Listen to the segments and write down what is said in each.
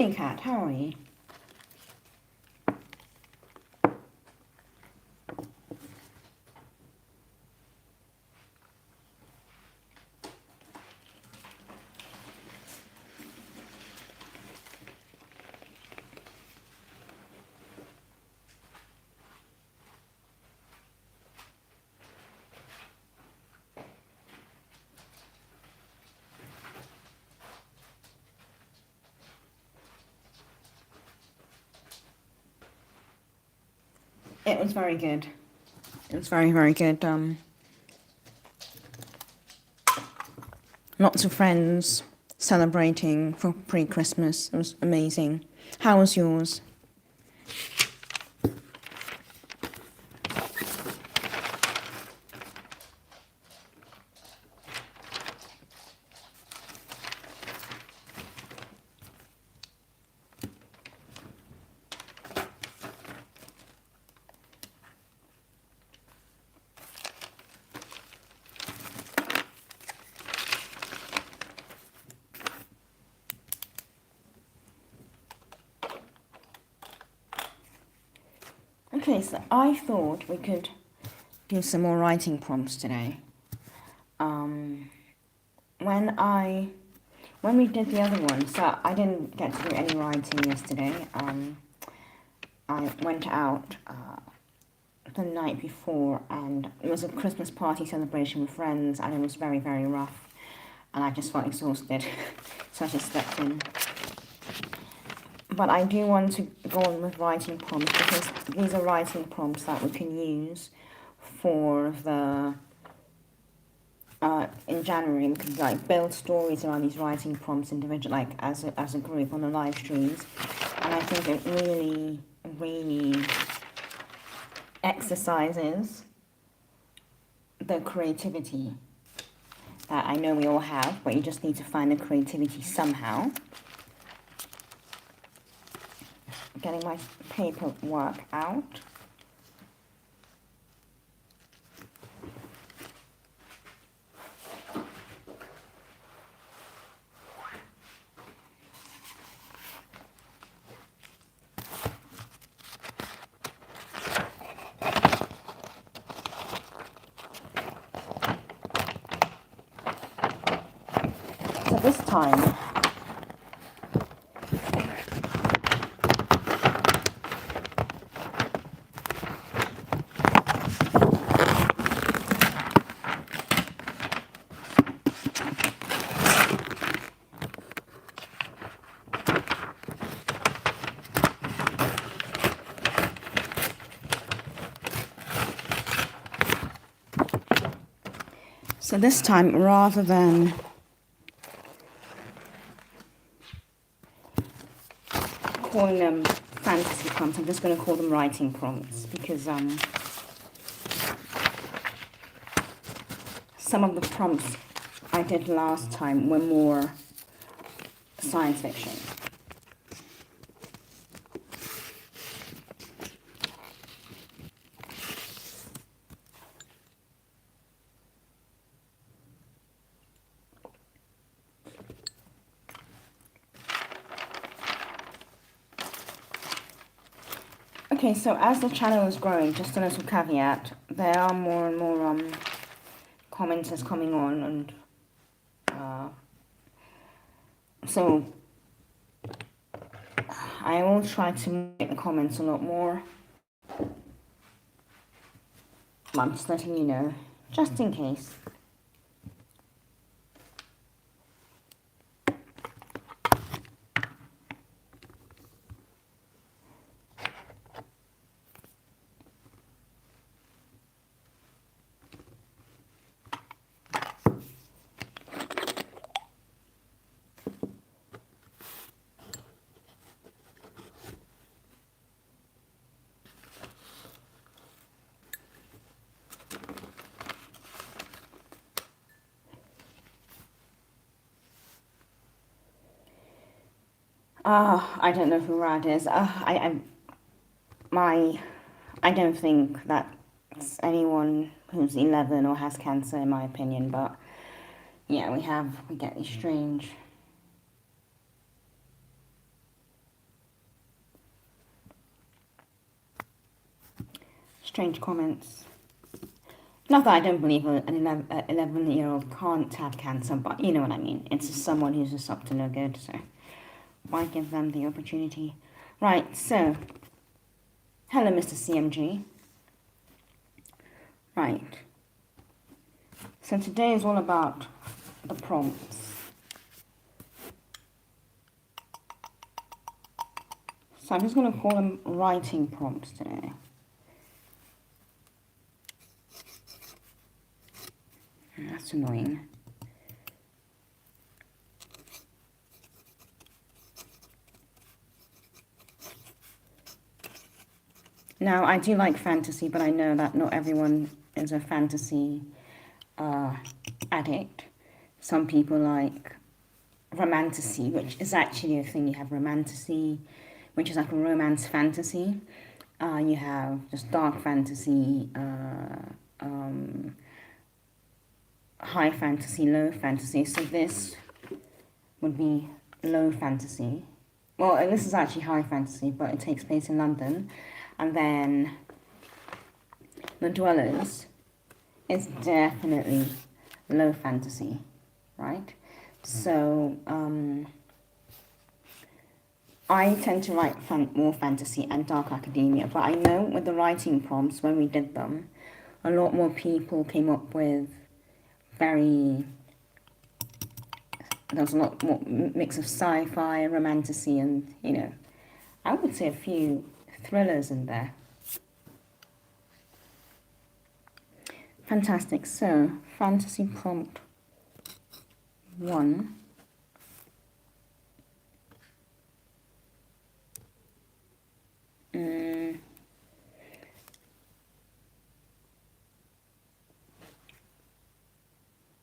Hey Kat, how are you? It was very good. It was very, very good. Lots of friends celebrating for pre-Christmas. It was amazing. How was yours? Okay, so I thought we could do some more writing prompts today. When we did the other one, so I didn't get to do any writing yesterday. I went out the night before, and it was a Christmas party celebration with friends, and it was very, very rough, and I just felt exhausted, so I just slept in. But I do want to go on with writing prompts, because these are writing prompts that we can use for the in January. We could like build stories around these writing prompts individually, like as a group on the live streams, and I think it really, really exercises the creativity that I know we all have, but you just need to find the creativity somehow. Getting my paperwork out. So this time, rather than calling them fantasy prompts, I'm just going to call them writing prompts, because some of the prompts I did last time were more science fiction. Okay, so as the channel is growing, just a little caveat, there are more and more commenters coming on, and so I will try to make the comments a lot more. I'm just letting you know, just in case. I don't know who Rad is. I don't think that's anyone who's 11 or has cancer, in my opinion, but yeah, we get these strange Strange comments. Not that I don't believe an 11-year-old can't have cancer, but you know what I mean. It's just someone who's just up to no good, so why give them the opportunity? Right, so, hello Mr. CMG. Right. So today is all about the prompts. So I'm just going to call them writing prompts today. That's annoying. Now, I do like fantasy, but I know that not everyone is a fantasy addict. Some people like romantasy, which is actually a thing. You have romantasy, which is like a romance fantasy. You have just dark fantasy, high fantasy, low fantasy. So this would be low fantasy. Well, and this is actually high fantasy, but it takes place in London. And then the Dwellers is definitely low fantasy, right? So I tend to write more fantasy and dark academia, but I know with the writing prompts, when we did them, a lot more people came up with there was a lot more mix of sci-fi and romantasy and, you know, I would say a few thrillers in there. Fantastic. So, fantasy prompt 1.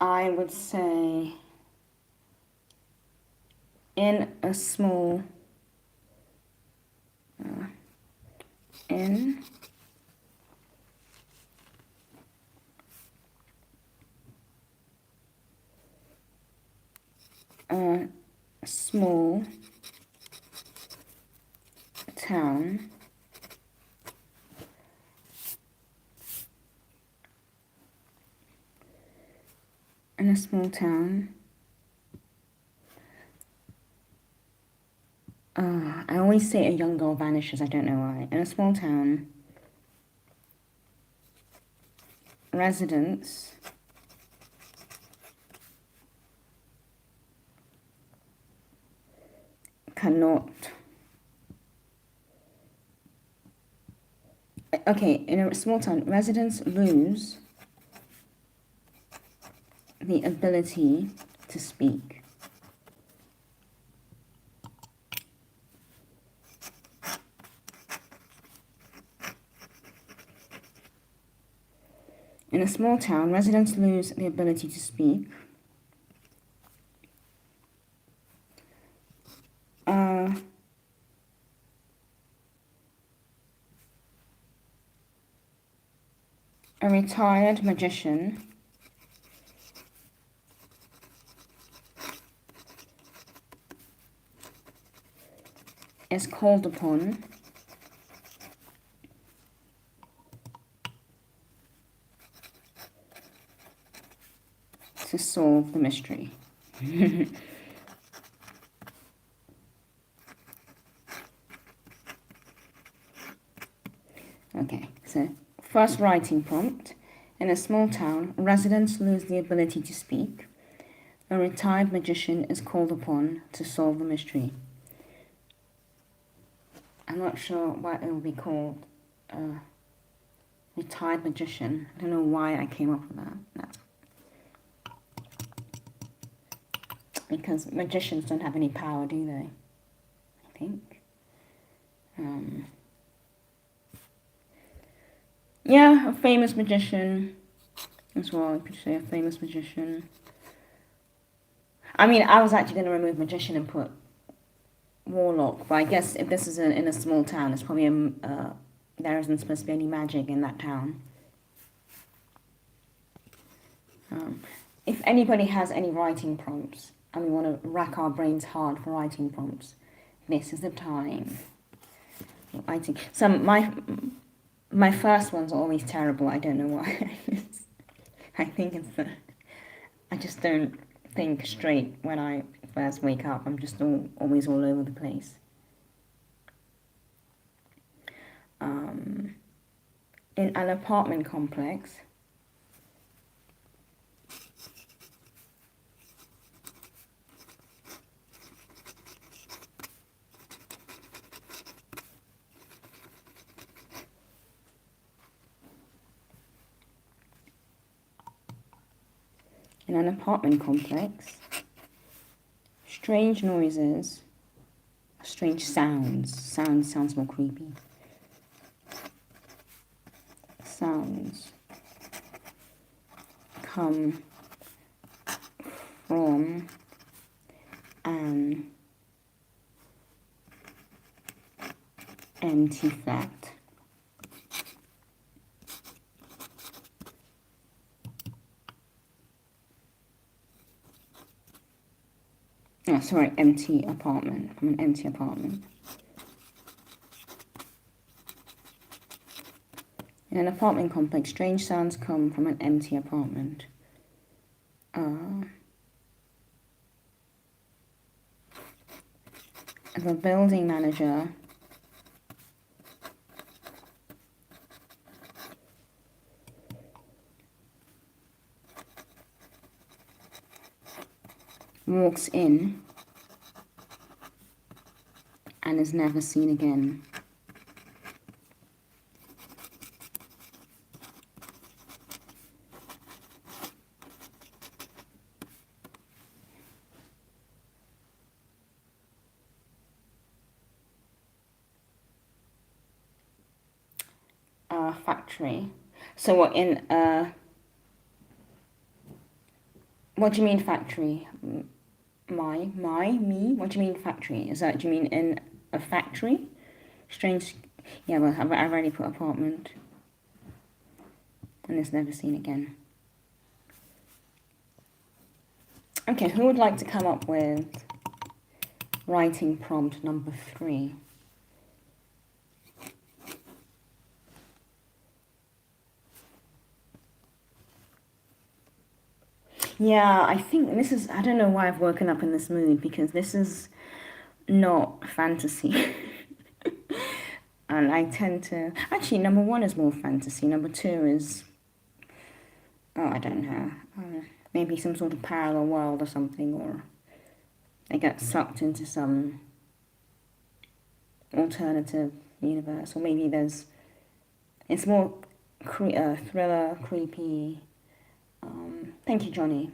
I would say in a small small town I always say a young girl vanishes, I don't know why. In a small town, residents cannot... Okay, in a small town, residents lose the ability to speak. In a small town, residents lose the ability to speak. A retired magician is called upon to solve the mystery. Okay, so first writing prompt. In a small town, residents lose the ability to speak. A retired magician is called upon to solve the mystery. I'm not sure why it will be called retired magician. I don't know why I came up with that. Because magicians don't have any power, do they? I think. Yeah, a famous magician as well. You could say a famous magician. I mean, I was actually going to remove magician and put warlock, but I guess if this is in a small town, it's probably there isn't supposed to be any magic in that town. If anybody has any writing prompts and we want to rack our brains hard for writing prompts, this is the time. Writing. My first ones are always terrible. I don't know why. I think it's the... I just don't think straight when I first wake up. I'm just always all over the place. In an apartment complex, strange noises, strange sounds. Sounds more creepy. Sounds come from an empty flat. Oh, sorry, empty apartment. From an empty apartment. In an apartment complex, strange sounds come from an empty apartment. The building manager walks in and is never seen again. Factory. So what in what do you mean factory? Me? What do you mean factory? Do you mean in a factory? Strange. Yeah, well, I've already put apartment. And it's never seen again. Okay, who would like to come up with writing prompt number 3? Yeah, I think this is, I don't know why I've woken up in this mood, because this is not fantasy. And I tend to, actually, number 1 is more fantasy. Number 2 is, oh, I don't know, maybe some sort of parallel world or something, or they get sucked into some alternative universe, or maybe it's more thriller, creepy. Thank you, Johnny.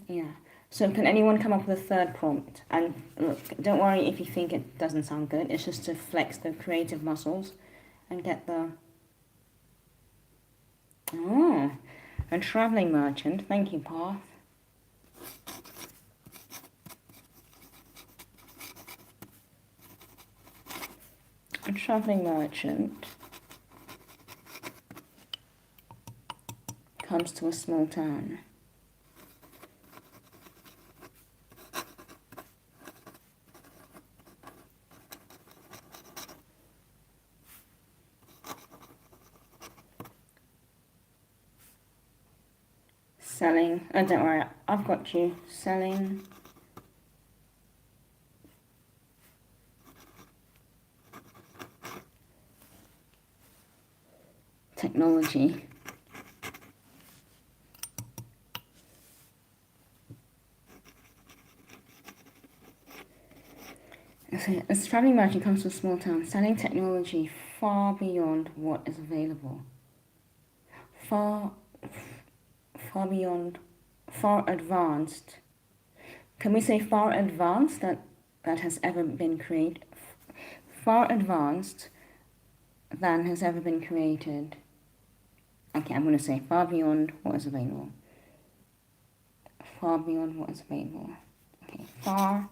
Yeah. So can anyone come up with a third prompt? And look, don't worry if you think it doesn't sound good. It's just to flex the creative muscles and get the... Oh, a travelling merchant. Thank you, Path. A travelling merchant comes to a small town. Selling, oh, don't worry, I've got you. Selling technology. So, a travelling merchant comes to a small town, selling technology far beyond what is available. Far beyond, far advanced. Can we say far advanced that has ever been created? Far advanced than has ever been created. Okay, I'm going to say far beyond what is available. Far beyond what is available. Okay, far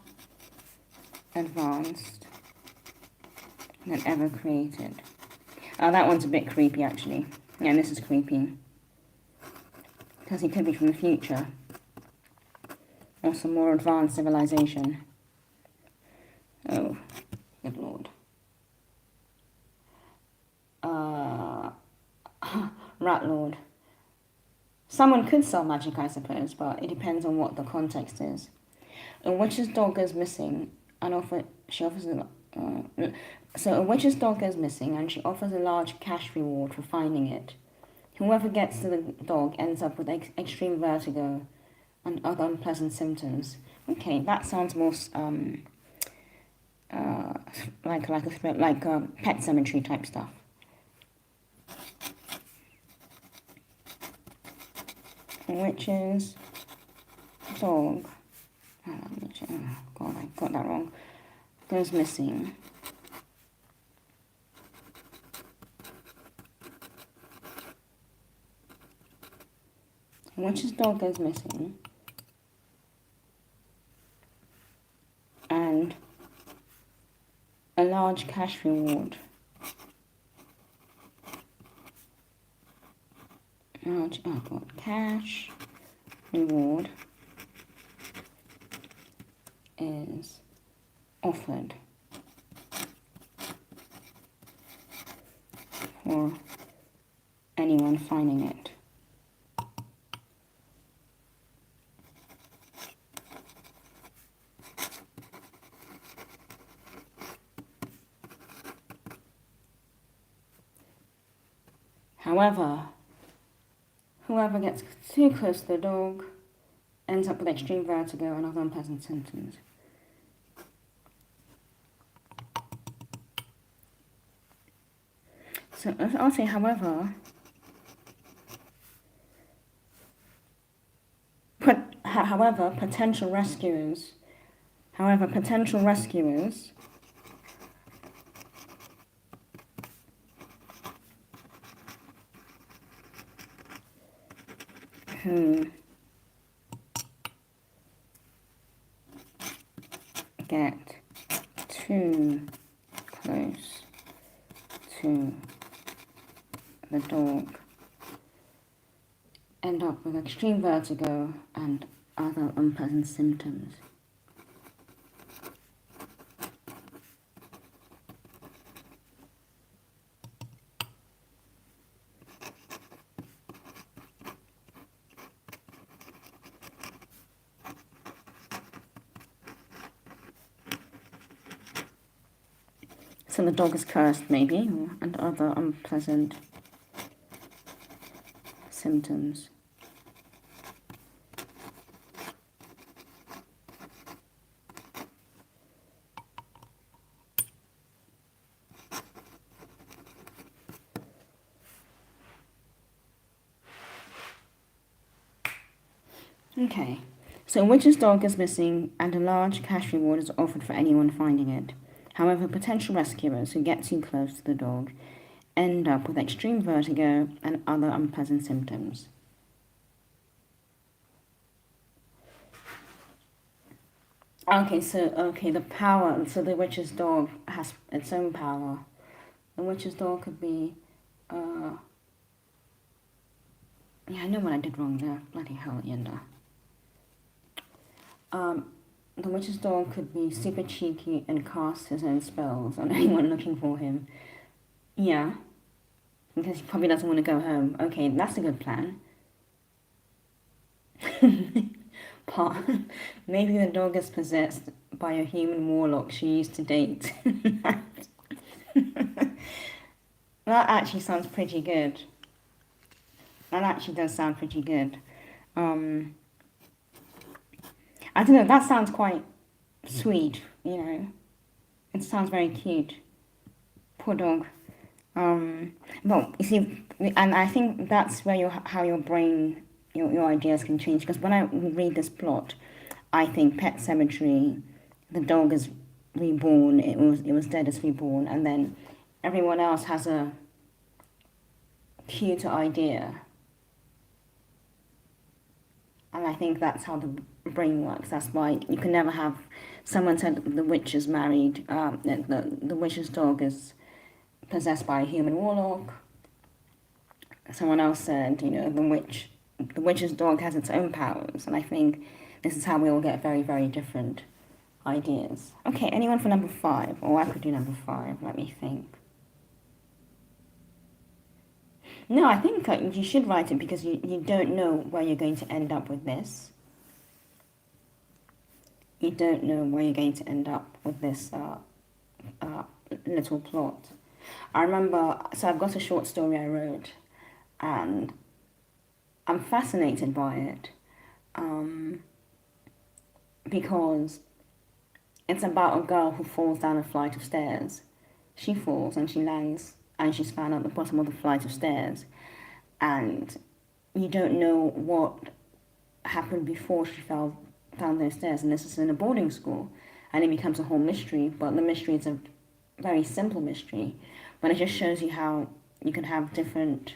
advanced than ever created. Oh, that one's a bit creepy, actually. Yeah, this is creepy. Because he could be from the future. Or some more advanced civilization. Oh, good lord. someone could sell magic, I suppose, but it depends on what the context is. A witch's dog goes missing, and she offers so a witch's dog goes missing, and she offers a large cash reward for finding it. Whoever gets to the dog ends up with extreme vertigo and other unpleasant symptoms. Okay, that sounds more like a Pet Cemetery type stuff. Witch's dog. Oh God, I got that wrong. Goes missing. Witch's dog goes missing. And a large cash reward. Cash reward is offered for anyone finding it. However, whoever gets too close to the dog ends up with extreme vertigo and other unpleasant symptoms. So I'll say, however, potential rescuers who get too close to the dog end up with extreme vertigo and other unpleasant symptoms. So the dog is cursed, maybe, and other unpleasant symptoms. Okay, so witch's dog is missing and a large cash reward is offered for anyone finding it. However, potential rescuers who get too close to the dog end up with extreme vertigo and other unpleasant symptoms. The power, so the witch's dog has its own power. The witch's dog could be, I know what I did wrong there. Bloody hell, Yenda. The witch's dog could be super cheeky and cast his own spells on anyone looking for him. Yeah. Because he probably doesn't want to go home. Okay, that's a good plan. Maybe the dog is possessed by a human warlock she used to date. That actually sounds pretty good. That actually does sound pretty good. I don't know, that sounds quite sweet, you know. It sounds very cute. Poor dog. Well, you see, and I think that's where how your brain, your ideas can change. Because when I read this plot, I think Pet Cemetery, the dog is reborn. It was dead, is reborn, and then everyone else has a cuter idea. And I think that's how the brain works. That's why you can never have. Someone said the witch is married. The witch's dog is possessed by a human warlock. Someone else said, the witch's dog has its own powers. And I think this is how we all get very, very different ideas. Okay, anyone for number 5? Or I could do number 5. Let me think. No, I think you should write it because you don't know where you're going to end up with this. You don't know where you're going to end up with this little plot. I remember, so I've got a short story I wrote, and I'm fascinated by it because it's about a girl who falls down a flight of stairs. She falls and she lands and she's found at the bottom of the flight of stairs, and you don't know what happened before she fell down those stairs, and this is in a boarding school, and it becomes a whole mystery, but the mystery is a very simple mystery, but it just shows you how you can have different,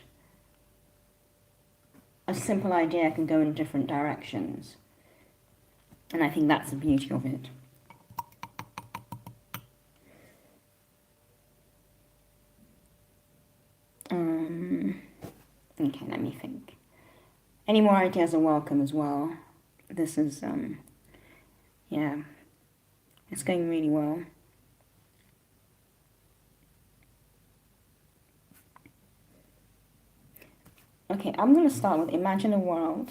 a simple idea can go in different directions, and I think that's the beauty of it. Okay, let me think. Any more ideas are welcome as well. This is, yeah, it's going really well. Okay, I'm going to start with imagine a world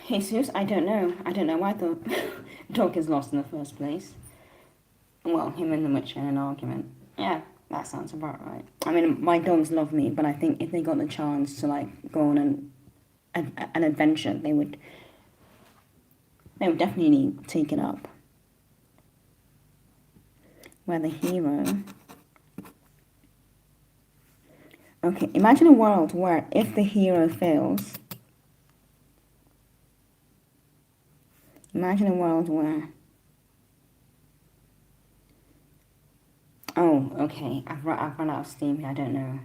Jesus, I don't know. I don't know why the dog is lost in the first place. Well, him and the witch in an argument. Yeah, that sounds about right. I mean, my dogs love me, but I think if they got the chance to like go on an adventure, they would definitely take it up. Where the hero. Okay, imagine a world where if the hero fails. Imagine a world where. Oh, okay. I've run out of steam here. I don't know.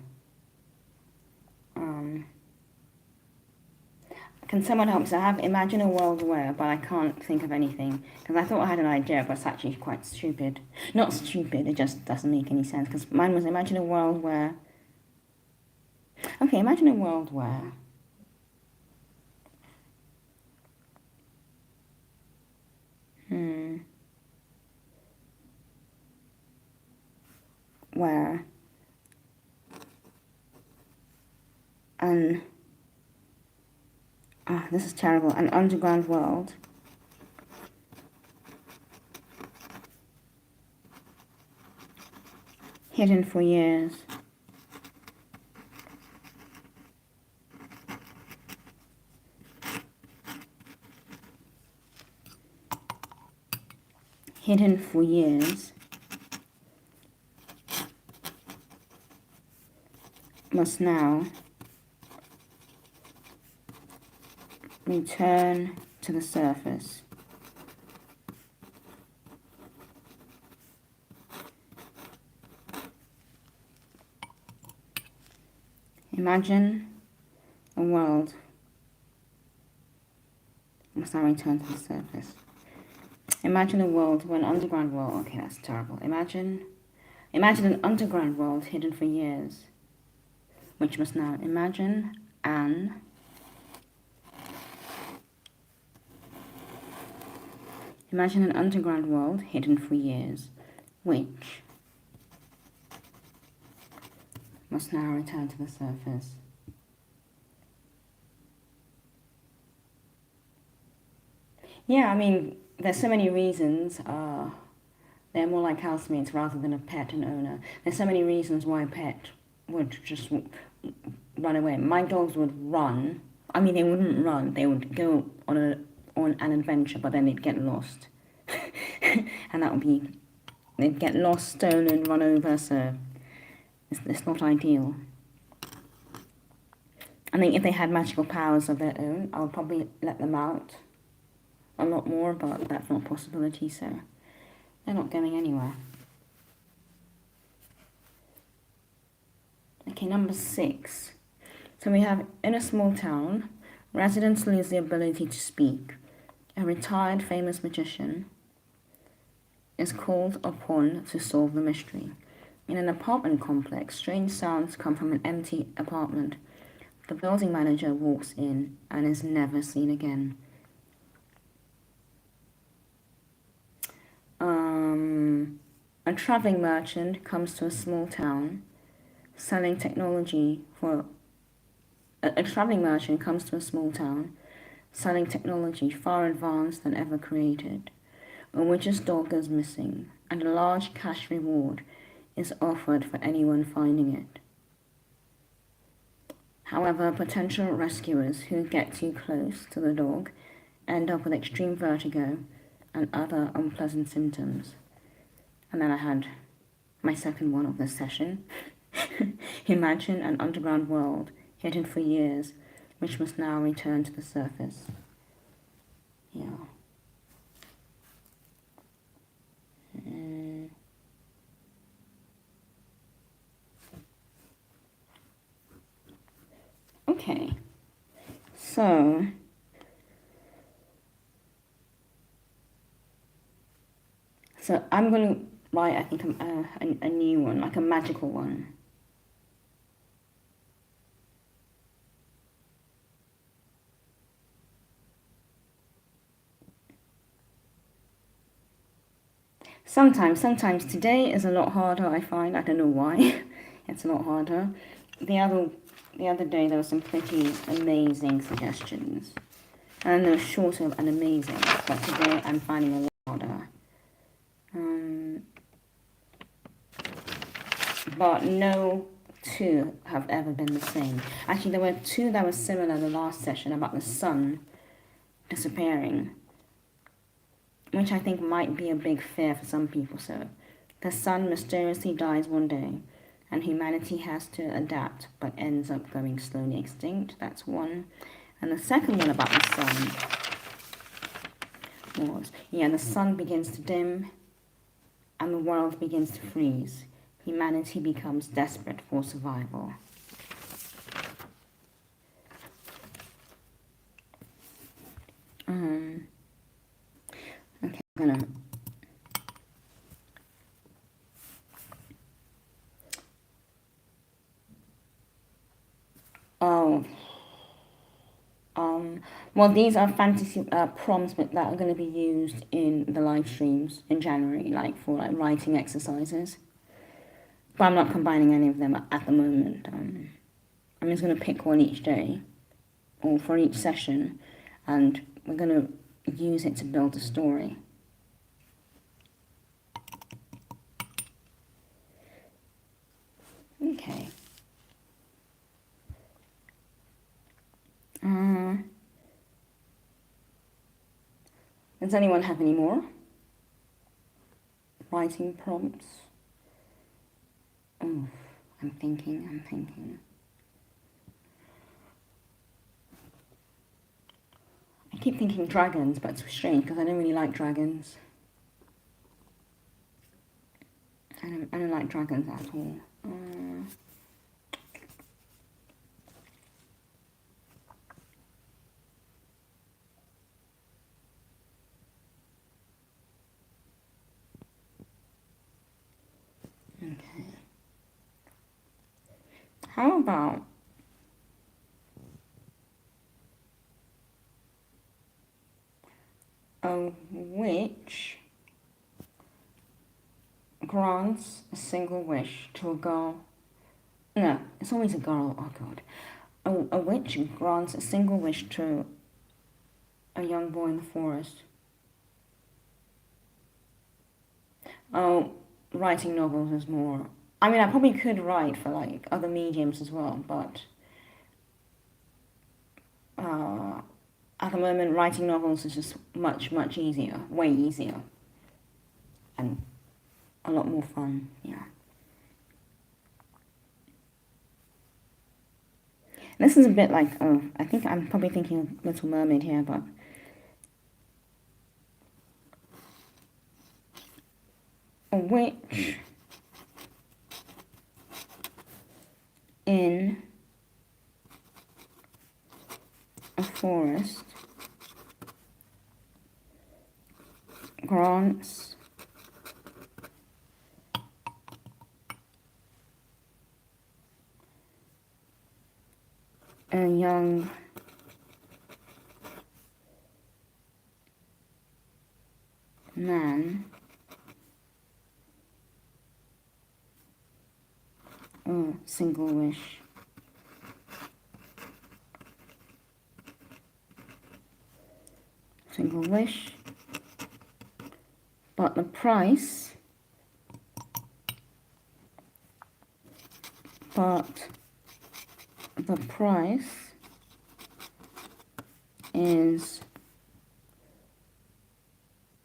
Can someone help? So I have imagine a world where, but I can't think of anything because I thought I had an idea, but it's actually quite stupid. Not stupid. It just doesn't make any sense because mine was imagine a world where. Okay, imagine a world where. Where this is terrible, an underground world hidden for years. Hidden for years. Must now return to the surface. Imagine a world must now return to the surface. Imagine a world where an underground world. Okay, that's terrible. Imagine an underground world hidden for years. Which must now imagine an underground world hidden for years, which must now return to the surface. Yeah, I mean, there's so many reasons. They're more like housemates rather than a pet and owner. There's so many reasons why a pet would just run away. My dogs would run. I mean, they wouldn't run. They would go on an adventure, but then they'd get lost, and that would be they'd get lost, stolen, run over. So it's not ideal. I think if they had magical powers of their own, I would probably let them out a lot more, but that's not a possibility. So they're not going anywhere. Okay, number 6. So we have, in a small town, residents lose the ability to speak. A retired famous magician is called upon to solve the mystery. In an apartment complex, strange sounds come from an empty apartment. The building manager walks in and is never seen again. A traveling merchant comes to a small town selling technology for... A traveling merchant comes to a small town selling technology far advanced than ever created. A witch's dog goes missing, and a large cash reward is offered for anyone finding it. However, potential rescuers who get too close to the dog end up with extreme vertigo and other unpleasant symptoms. And then I had my second one of this session. Imagine an underground world hidden for years, which must now return to the surface. Yeah. Okay. So I'm going to write, I think, a new one, like a magical one. Sometimes today is a lot harder, I find. I don't know why. It's a lot harder. The other day there were some pretty amazing suggestions. And they were shorter and amazing, but today I'm finding a lot harder. But no two have ever been the same. Actually, there were two that were similar in the last session about the sun disappearing, which I think might be a big fear for some people. So, the sun mysteriously dies one day, and humanity has to adapt, but ends up going slowly extinct. That's one. And the second one about the sun was, the sun begins to dim, and the world begins to freeze. Humanity becomes desperate for survival. Okay, I'm gonna... well, these are fantasy prompts that are going to be used in the live streams in January, like for writing exercises. But I'm not combining any of them at the moment. I'm just going to pick one each day, or for each session, and we're going to use it to build a story. Okay. Does anyone have any more writing prompts? Oh, I'm thinking. I keep thinking dragons, but it's strange because I don't really like dragons. I don't like dragons at all. Okay. How about a witch grants a single wish to a girl? No, it's always a girl. Oh God. A witch grants a single wish to a young boy in the forest. Oh, writing novels is more... I mean, I probably could write for like other mediums as well, but at the moment, writing novels is just much easier, way easier, and a lot more fun. Yeah. This is a bit like, I think I'm probably thinking of Little Mermaid here, but a witch in a forest grants a young man or single wish. Single wish. But the price is,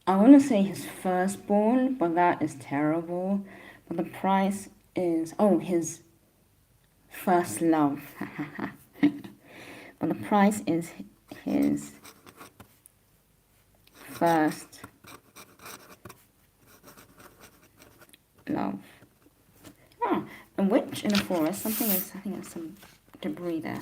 I want to say his firstborn, but that is terrible. But the price is, oh, his first love. But the price is his first love. Ah, a witch in a forest. Something is, I think there's some debris there.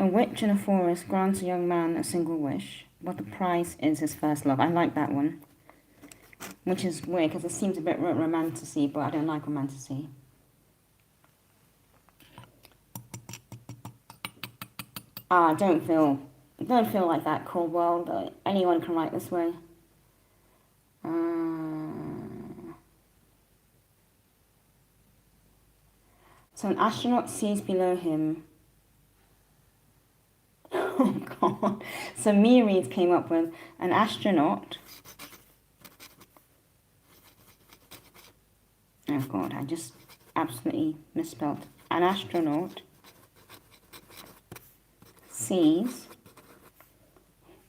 A witch in a forest grants a young man a single wish, but the price is his first love. I like that one. Which is weird, because it seems a bit romantic-y, but I don't like romantic-y. Ah, don't feel like that, cruel world. Anyone can write this way. So an astronaut sees below him. Oh God. So me Reads came up with an astronaut. Oh God, I just absolutely misspelled. An astronaut sees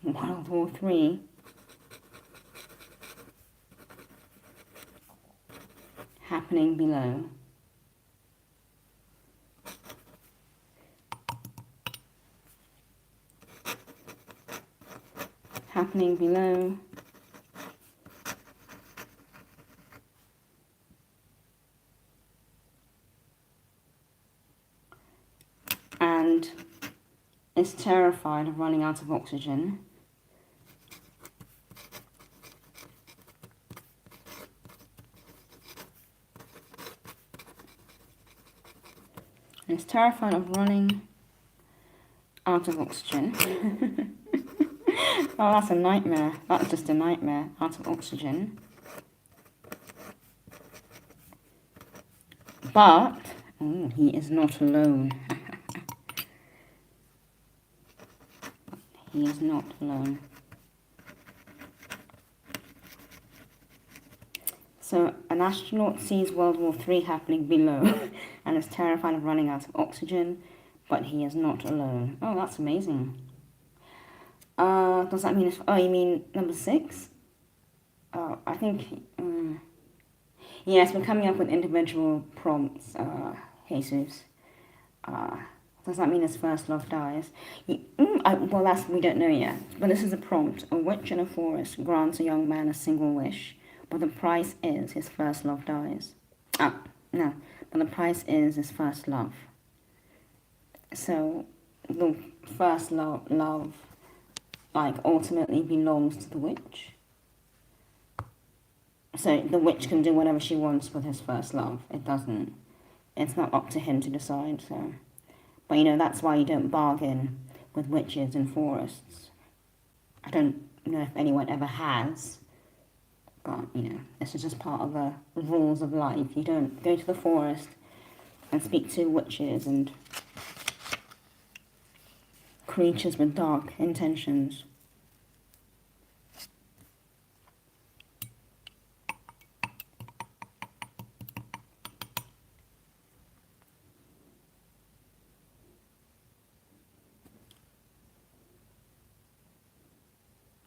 World War III happening below. Happening below. And is terrified of running out of oxygen. Is terrified of running out of oxygen. Oh, that's a nightmare. That's just a nightmare. Out of oxygen. But, oh, he is not alone. He is not alone. So, an astronaut sees World War III happening below and is terrified of running out of oxygen, but he is not alone. Oh, that's amazing. Does that mean it's... Oh, you mean number 6? I think... yes, we're coming up with individual prompts, Jesus. Does that mean his first love dies? Well, we don't know yet. But this is a prompt. A witch in a forest grants a young man a single wish, but the price is his first love dies. No. But the price is his first love. So, the first love, like, ultimately belongs to the witch. So, the witch can do whatever she wants with his first love. It doesn't. It's not up to him to decide, so... But, you know, that's why you don't bargain with witches in forests. I don't know if anyone ever has. But, you know, this is just part of the rules of life. You don't go to the forest and speak to witches and creatures with dark intentions.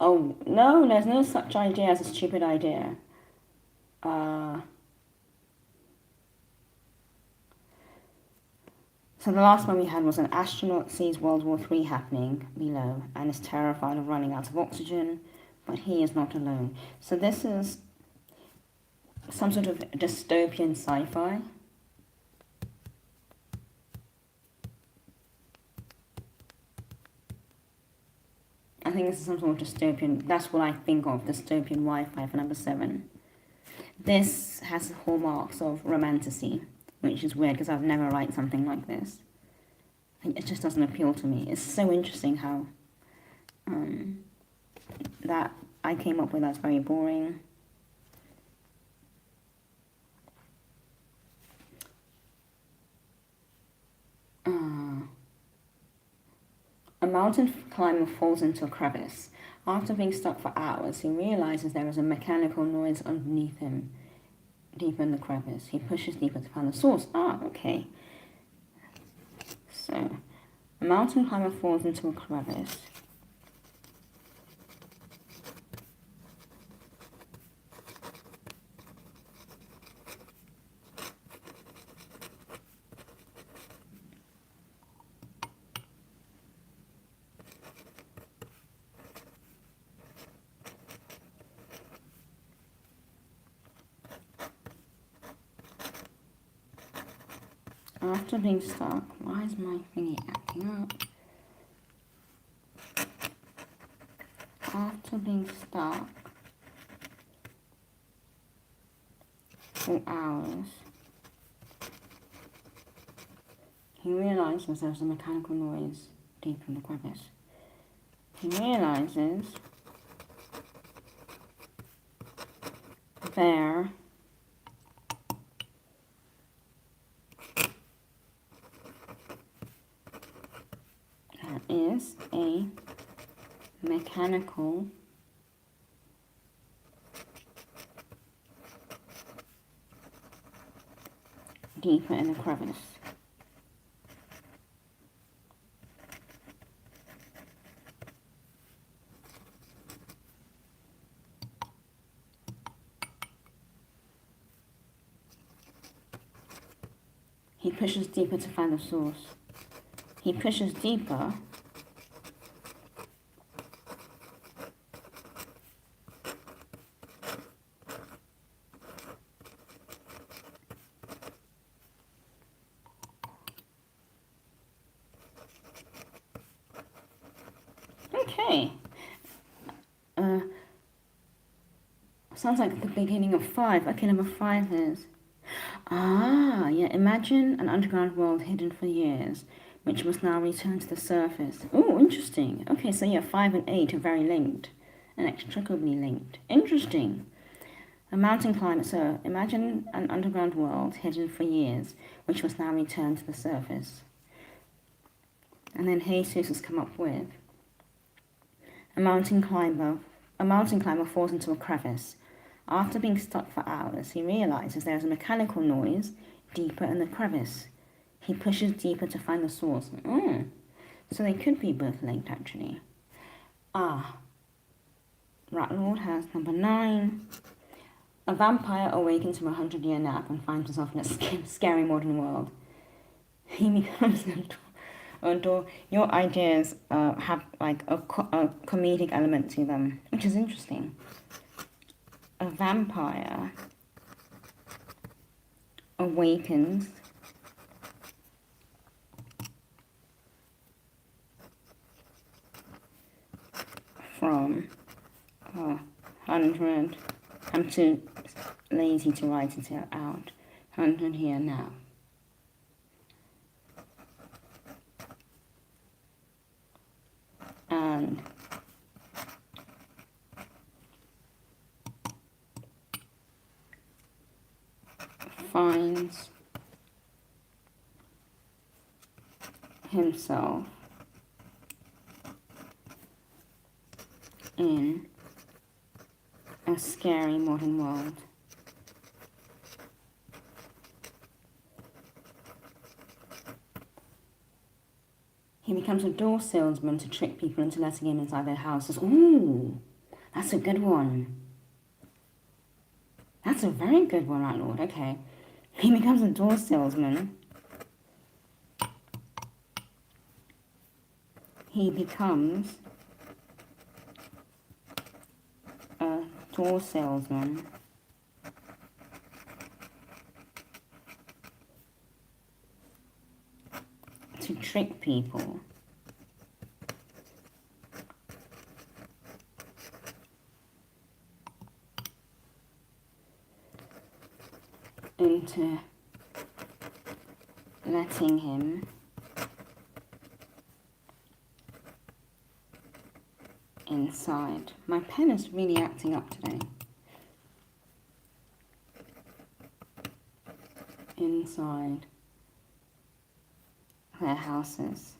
Oh, no, there's no such idea as a stupid idea. So the last one we had was an astronaut sees World War III happening below and is terrified of running out of oxygen, but he is not alone. So this is some sort of dystopian sci-fi. I think this is some sort of dystopian, that's what I think of, dystopian Wi-Fi for number 7. This has hallmarks of romantasy, which is weird because I've never write something like this. It just doesn't appeal to me. It's so interesting how that I came up with that's very boring. A mountain climber falls into a crevice. After being stuck for hours, he realizes there is a mechanical noise underneath him, deeper in the crevice. He pushes deeper to find the source. Ah, okay. So, a mountain climber falls into a crevice. After being stuck, why is my thingy acting up? After being stuck for hours, he realizes there's a mechanical noise deep in the crevice. He realizes there is a mechanical deeper in the crevice. He pushes deeper to find the source. He pushes deeper Okay. Sounds like the beginning of 5. Okay, number 5 is... Ah, yeah, imagine an underground world hidden for years, which must now return to the surface. Oh, interesting. Okay, so yeah, 5 and 8 are very linked, inextricably linked. Interesting. A mountain climber, so imagine an underground world hidden for years, which must now return to the surface. And then Jesus has come up with... A mountain climber falls into a crevice. After being stuck for hours, he realizes there is a mechanical noise deeper in the crevice. He pushes deeper to find the source. So they could be both linked, actually. Rat Lord has number 9. A vampire awakens from a 100-year nap and finds himself in a scary modern world. He becomes your ideas have like a comedic element to them, which is interesting. A vampire awakens from 100. I'm too lazy to write it out. 100 here now. And finds himself in a scary modern world. He becomes a door salesman to trick people into letting him inside their houses. Ooh, that's a good one. That's a very good one, Rat Lord. Okay. He becomes a door salesman. He becomes a door salesman to trick people into letting him inside. My pen is really acting up today. Inside their houses.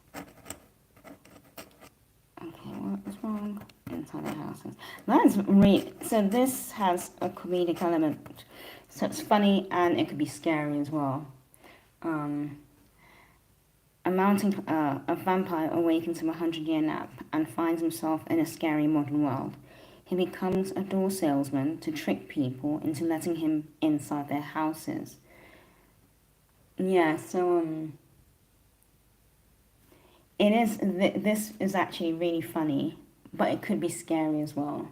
Okay, what is wrong? Inside their houses. That's really, so this has a comedic element. So it's funny and it could be scary as well. A vampire awakens from a 100-year nap and finds himself in a scary modern world. He becomes a door salesman to trick people into letting him inside their houses. Yeah, so this is actually really funny, but it could be scary as well.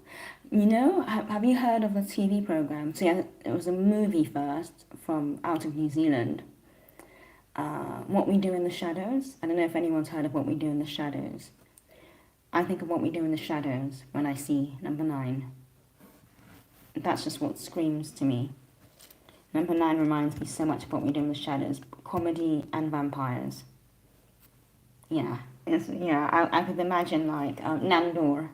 You know, have you heard of the TV program? So yeah, it was a movie first from out of New Zealand. What We Do in the Shadows. I don't know if anyone's heard of What We Do in the Shadows. I think of What We Do in the Shadows when I see number 9. That's just what screams to me. Number 9 reminds me so much of What We Do in the Shadows. Comedy and vampires. Yeah, I could imagine like Nandor.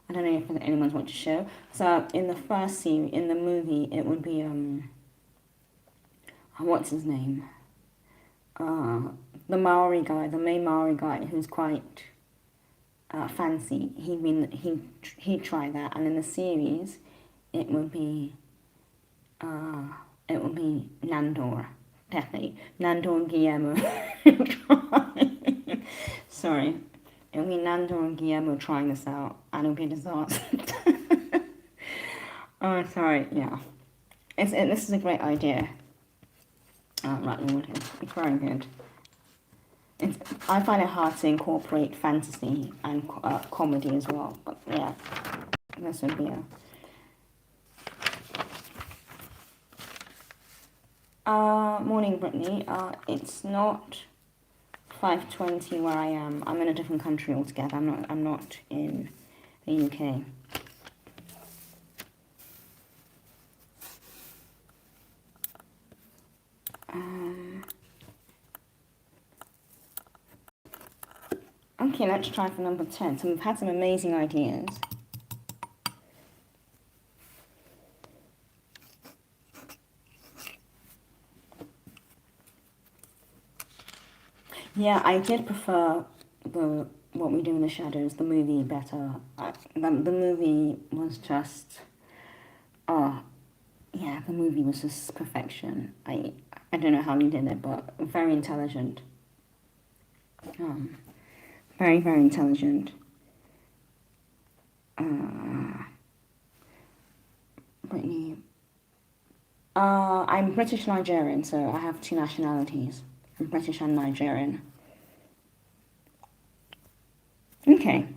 I don't know if anyone's watched the show. So in the first scene, in the movie, it would be, what's his name? The Maori guy, the main Maori guy, who's quite fancy. He'd try that, and in the series, it would be Nandor, definitely Nandor and Guillermo. Sorry, it would be Nandor and Guillermo trying this out, and it would be a disaster. Oh, sorry, yeah. This is a great idea. Right, it's very good. I find it hard to incorporate fantasy and comedy as well, but yeah, this would be morning, Brittany. It's not 5:20 where I am. I'm in a different country altogether. I'm not in the UK. Okay, let's try for number 10. So we've had some amazing ideas. Yeah, I did prefer What We Do in the Shadows, the movie, better. The movie was just, yeah, the movie was just perfection. I don't know how he did it, but very intelligent. Very, very intelligent. Brittany. I'm British Nigerian, so I have 2 nationalities. I'm British and Nigerian. Okay.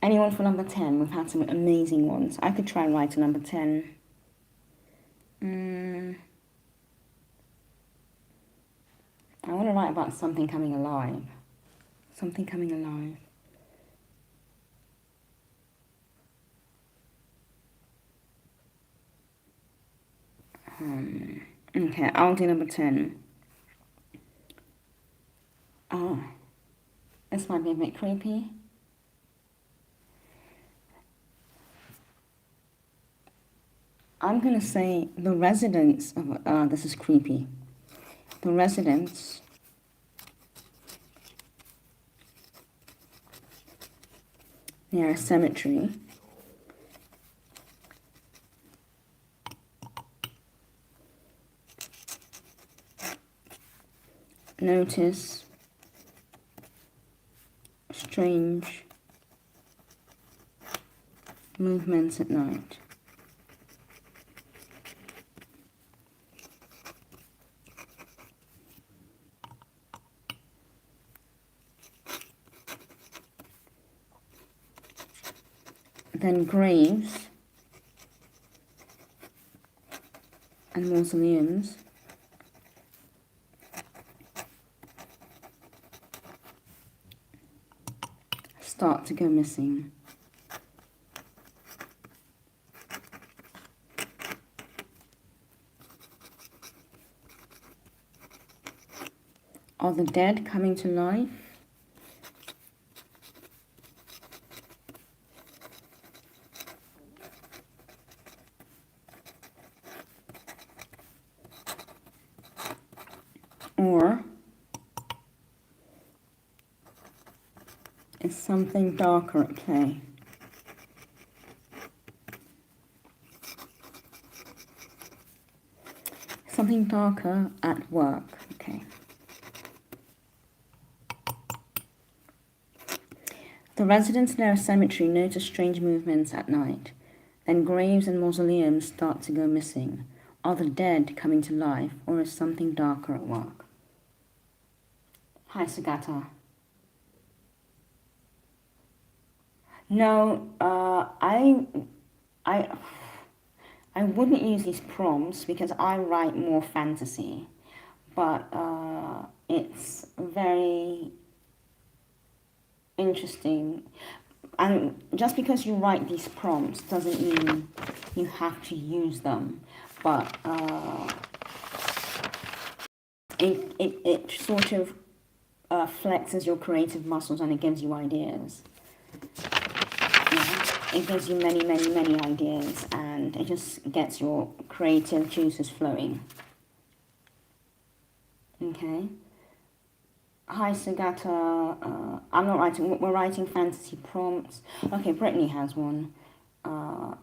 Anyone for number 10? We've had some amazing ones. I could try and write a number 10. I want to write about something coming alive. Something coming alive. Okay, I'll do number 10. Oh, this might be a bit creepy. I'm going to say the residents of, this is creepy. The residents near a cemetery notice strange movements at night. Then graves and mausoleums start to go missing. Are the dead coming to life? Or is something darker at play? Something darker at work, okay. The residents near a cemetery notice strange movements at night. Then graves and mausoleums start to go missing. Are the dead coming to life, or is something darker at work? Hi, Sagata. No, I wouldn't use these prompts because I write more fantasy, but it's very interesting. And just because you write these prompts doesn't mean you have to use them, but it sort of flexes your creative muscles and it gives you ideas. It gives you many, many, many ideas, and it just gets your creative juices flowing. Okay. Hi, Sagata. I'm not writing. We're writing fantasy prompts. Okay, Brittany has one. Oh,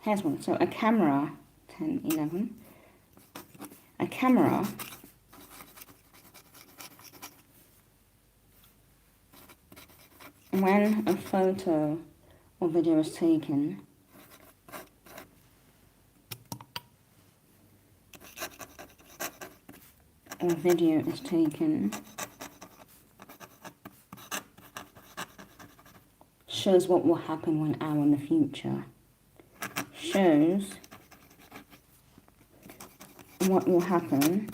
here's one. So a camera, 10, 11. A camera when a photo or video is taken, shows what will happen 1 hour in the future. Shows what will happen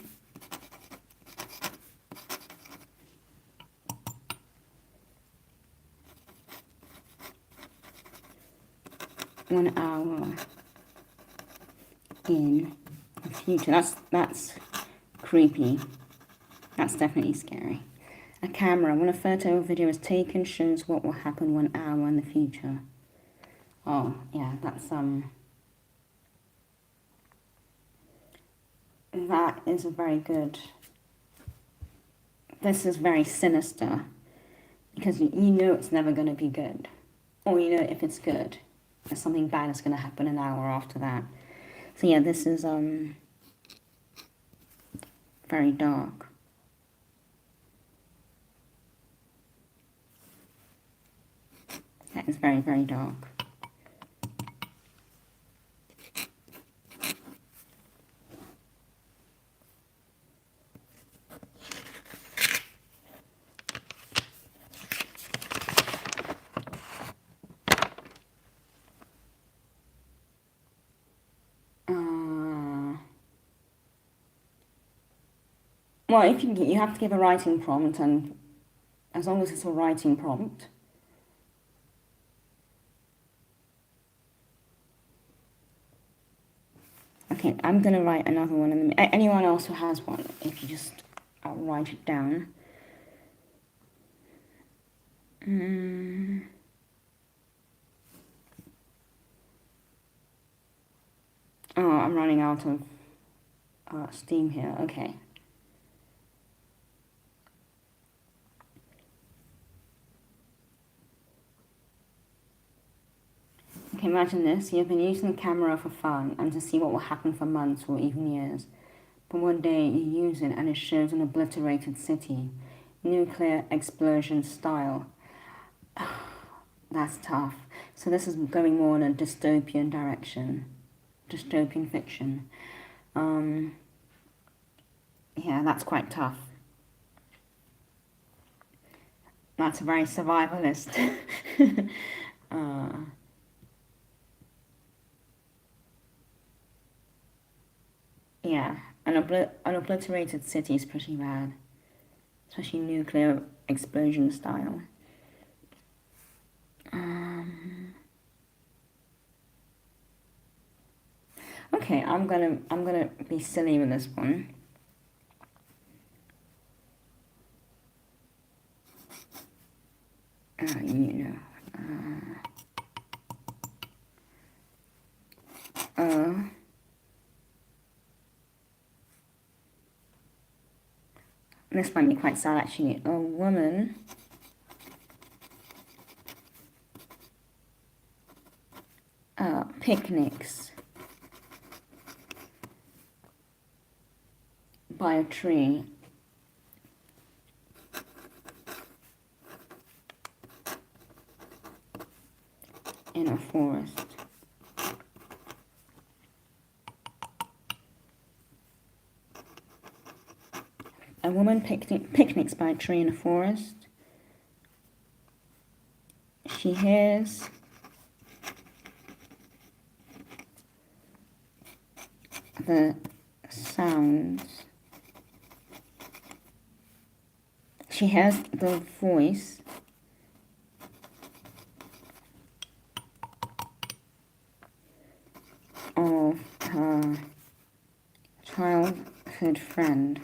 one hour in the future. That's creepy. That's definitely scary. A camera, when a photo or video is taken, shows what will happen 1 hour in the future. Oh, yeah, that is a very good. This is very sinister because you know it's never going to be good, or you know if it's good, there's something bad is going to happen an hour after that. So yeah, this is very dark. That is very, very dark. Well, if you have to give a writing prompt, and as long as it's a writing prompt. Okay, I'm going to write another one. Anyone else who has one, if you just write it down. Oh, I'm running out of steam here. Okay. Okay, imagine this. You've been using the camera for fun and to see what will happen for months or even years. But one day you use it and it shows an obliterated city. Nuclear explosion style. That's tough. So this is going more in a dystopian direction. Dystopian fiction. Yeah, that's quite tough. That's very survivalist. Yeah, an obliterated city is pretty bad. Especially nuclear explosion style. Okay, I'm gonna be silly with this one. you know. This might be quite sad actually. A woman picnics by a tree in a forest. A woman picnics by a tree in a forest. She hears the sounds. She hears the voice of her childhood friend.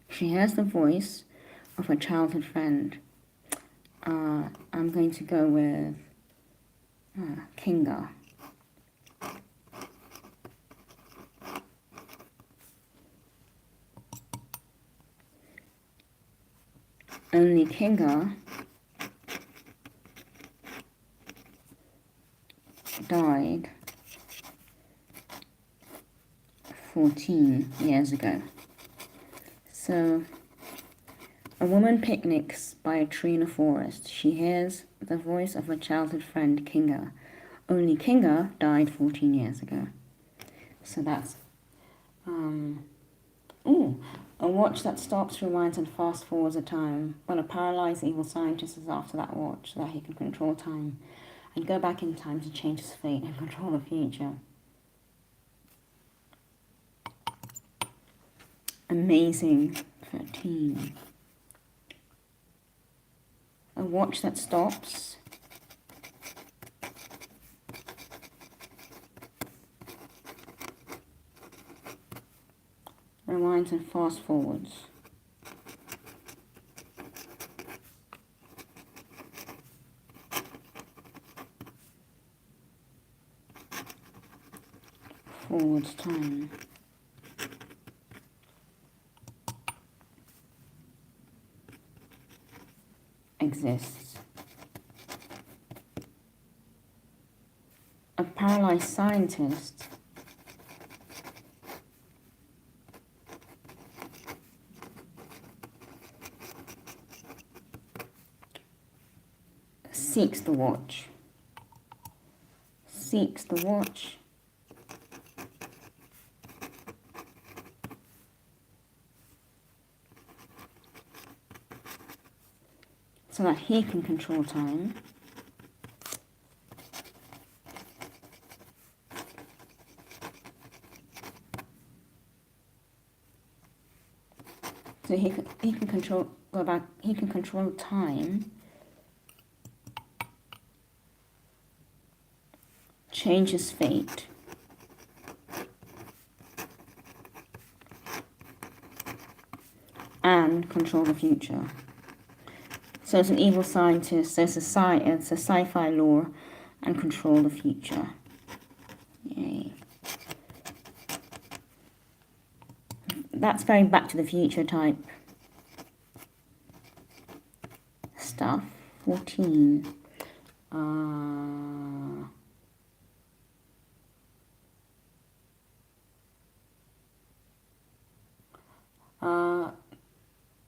She hears the voice of her childhood friend. I'm going to go with Kinga. Only Kinga died 14 years ago. So, a woman picnics by a tree in a forest. She hears the voice of her childhood friend, Kinga. Only Kinga died 14 years ago. So that's, a watch that stops, rewinds, and fast forwards a time. When a paralyzed evil scientist is after that watch so that he can control time and go back in time to change his fate and control the future. Amazing. 13. A watch that stops. Rewinds and fast forwards. Forwards time. Exists. A paralyzed scientist seeks the watch. Seeks the watch. So that he can control time. So he can control, go back, he can control time. Change his fate. And control the future. So it's an evil scientist, so it's a sci-fi lore, and control the future. Yay. That's very Back to the Future type stuff. 14.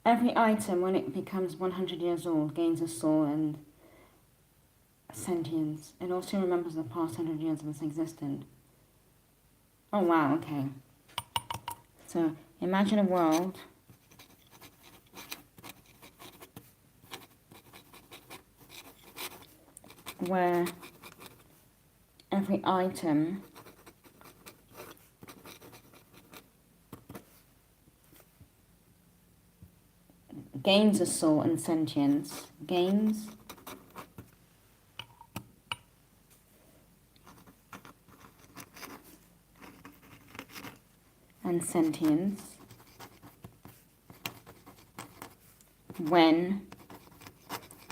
Every item, when it becomes 100 years old, gains a soul and sentience. It also remembers the past 100 years of its existence. Oh wow, okay. So, imagine a world where every item gains a soul and sentience. Gains and sentience. when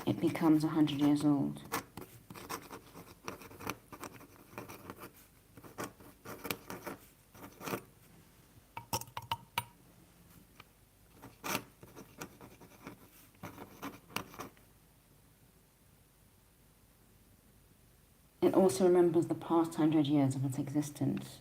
it becomes 100 years old. It also remembers the past 100 years of its existence.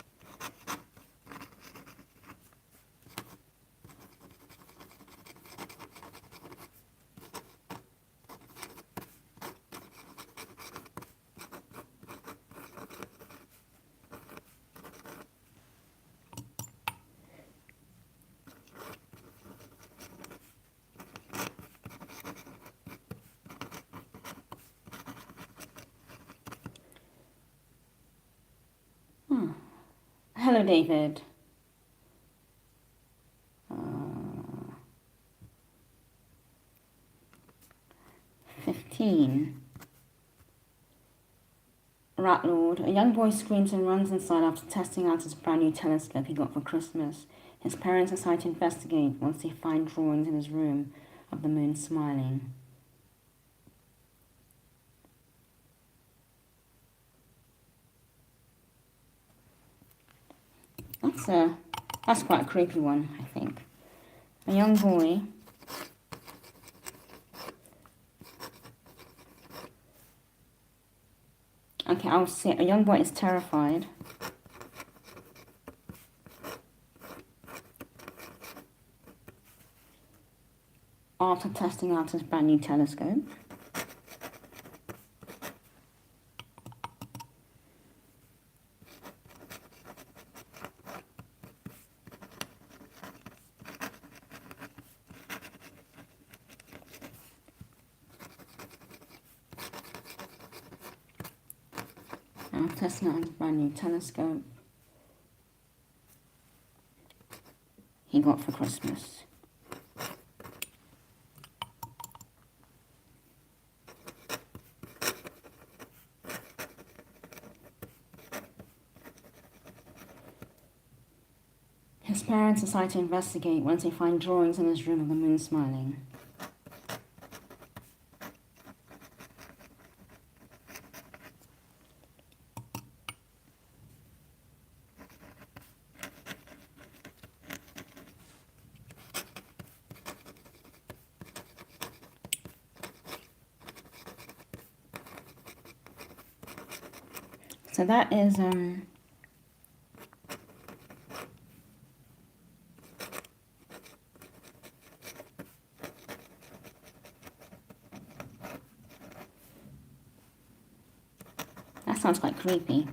Hello, David. 15. Rat Lord. A young boy screams and runs inside after testing out his brand new telescope he got for Christmas. His parents decide to investigate once they find drawings in his room of the moon smiling. That's quite a creepy one, I think. A young boy okay, I'll say a young boy is terrified after testing out his brand new telescope. Testing out his brand new telescope he got for Christmas. His parents decide to investigate once they find drawings in his room of the moon smiling. So that is that sounds quite creepy.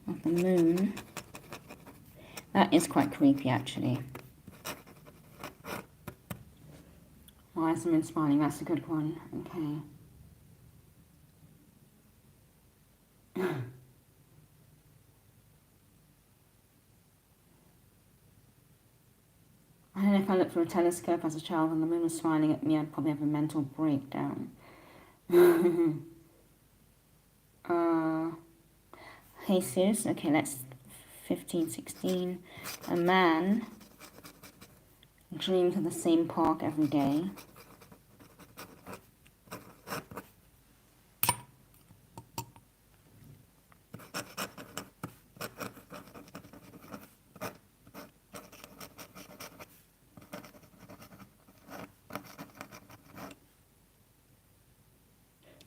Of the moon. That is quite creepy, actually. Why is the moon smiling? That's a good one. Okay. I don't know, if I looked through a telescope as a child and the moon was smiling at me, I'd probably have a mental breakdown. Jesus, okay, let's 15, 16. A man dreams of the same park every day.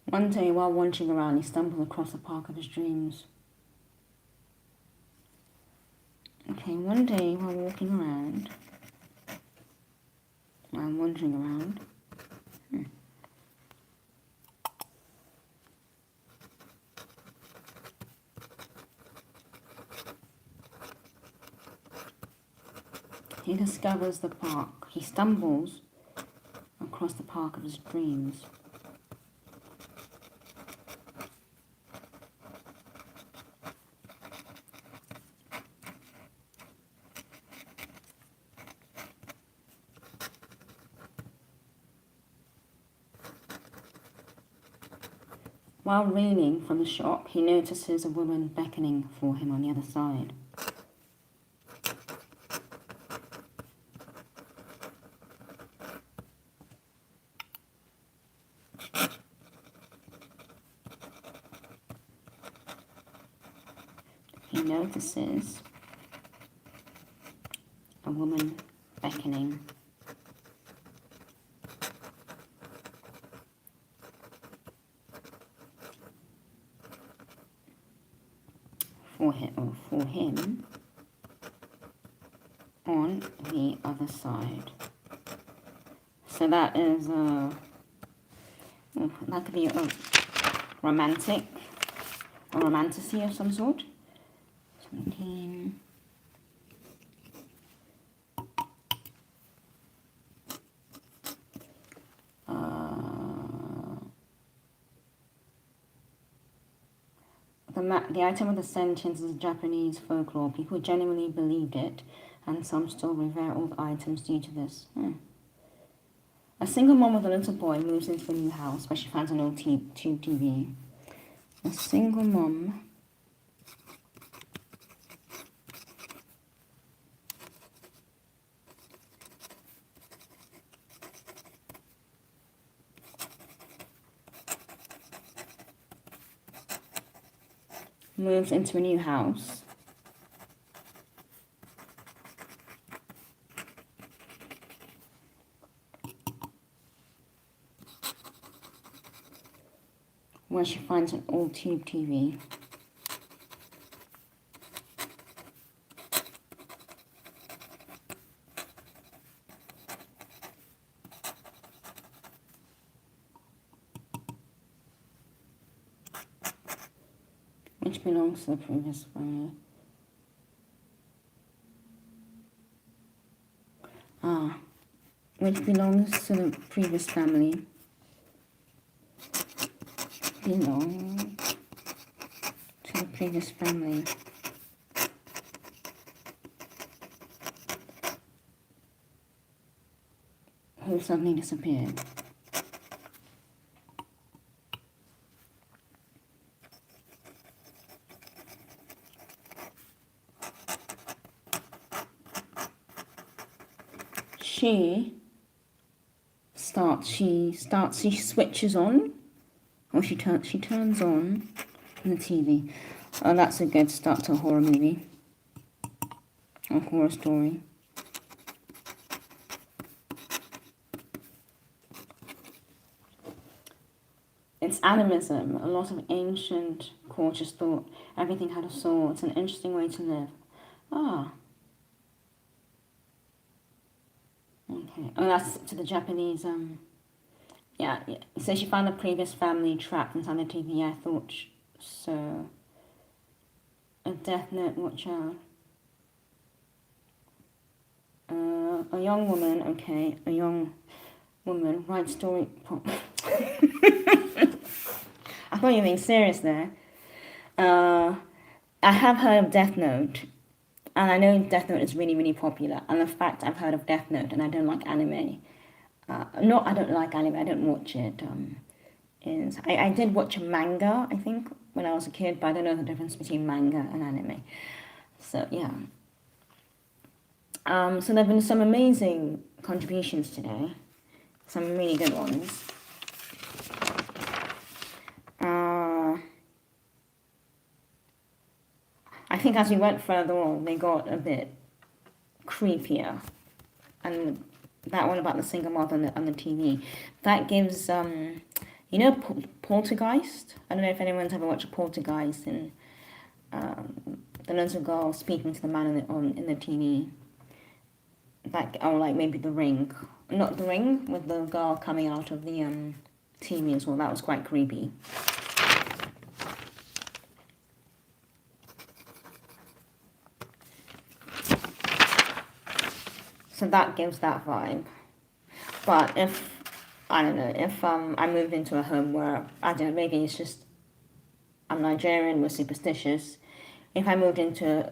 One day, while wandering around, he stumbled across the park of his dreams. Okay, one day, while walking around, while wandering around, he discovers the park. He stumbles across the park of his dreams. While reeling from the shock, he notices a woman beckoning for him on the other side. He notices a woman beckoning for him on the other side. So that is that could be a romantic, a romantasy of some sort. 17. The item of the sentence is Japanese folklore. People genuinely believed it, and some still revere old items due to this. A single mom with a little boy moves into a new house where she finds an old tube TV. A single mom moves into a new house where she finds an old tube TV. Which belongs to the previous family. Which belongs to the previous family. Belong to the previous family. Who suddenly disappeared. She switches on, or she turns on the TV. Oh, that's a good start to a horror movie, a horror story. It's animism. A lot of ancient cultures thought everything had a soul. It's an interesting way to live. Okay. Oh, that's to the Japanese. Yeah. So she found the previous family trapped inside the TV. I thought so. A death note. Watch out. A young woman. Okay. A young woman writes story. I thought you were being serious there. I have heard of Death Note. And I know Death Note is really, really popular. And the fact I've heard of Death Note and I don't like anime. I don't like anime, I don't watch it. I did watch a manga, I think, when I was a kid, but I don't know the difference between manga and anime. So, yeah. So there have been some amazing contributions today. Some really good ones. I think as we went further on, they got a bit creepier. And that one about the single mother on the TV, that gives, Poltergeist? I don't know if anyone's ever watched Poltergeist, and the little girl speaking to the man in the TV. That, or like maybe The Ring. Not The Ring, with the girl coming out of the TV as well. That was quite creepy. So that gives that vibe. But if, I don't know, if I moved into a home where, I don't know, maybe it's just, I'm Nigerian, we're superstitious. If I moved into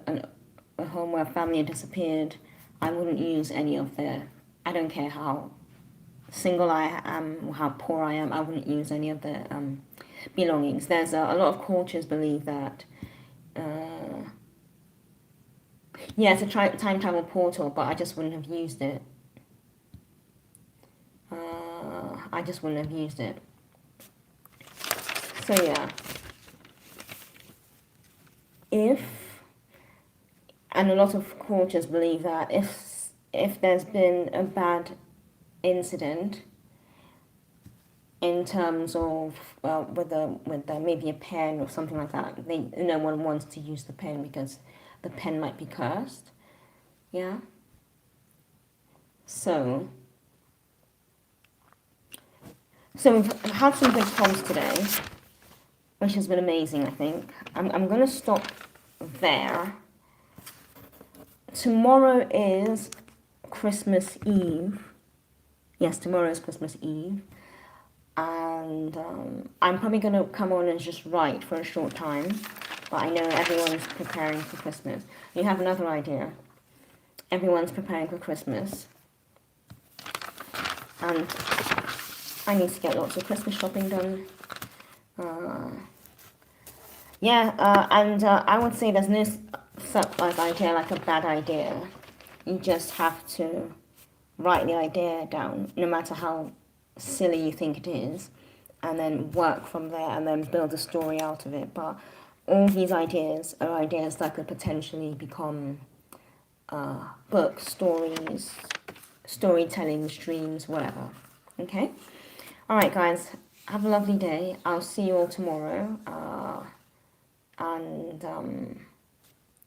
a home where family had disappeared, I wouldn't use any of I don't care how single I am or how poor I am, I wouldn't use any of the belongings. There's a lot of cultures believe that, yeah, it's a time travel portal, but I just wouldn't have used it. I just wouldn't have used it. So yeah, and a lot of cultures believe that if there's been a bad incident in terms of with maybe a pen or something like that, no one wants to use the pen because the pen might be cursed. Yeah. So we've had some good prompts today, which has been amazing, I think. I'm going to stop there. Tomorrow is Christmas Eve. Yes, tomorrow is Christmas Eve. And I'm probably going to come on and just write for a short time. But I know everyone's preparing for Christmas. You have another idea. Everyone's preparing for Christmas. And I need to get lots of Christmas shopping done. And I would say there's no such idea like a bad idea. You just have to write the idea down, no matter how silly you think it is, and then work from there and then build a story out of it. But all these ideas are ideas that could potentially become books, stories, storytelling, streams, whatever. Okay? Alright guys, have a lovely day. I'll see you all tomorrow.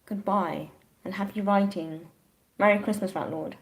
Goodbye and happy writing. Merry Christmas, Rat Lord.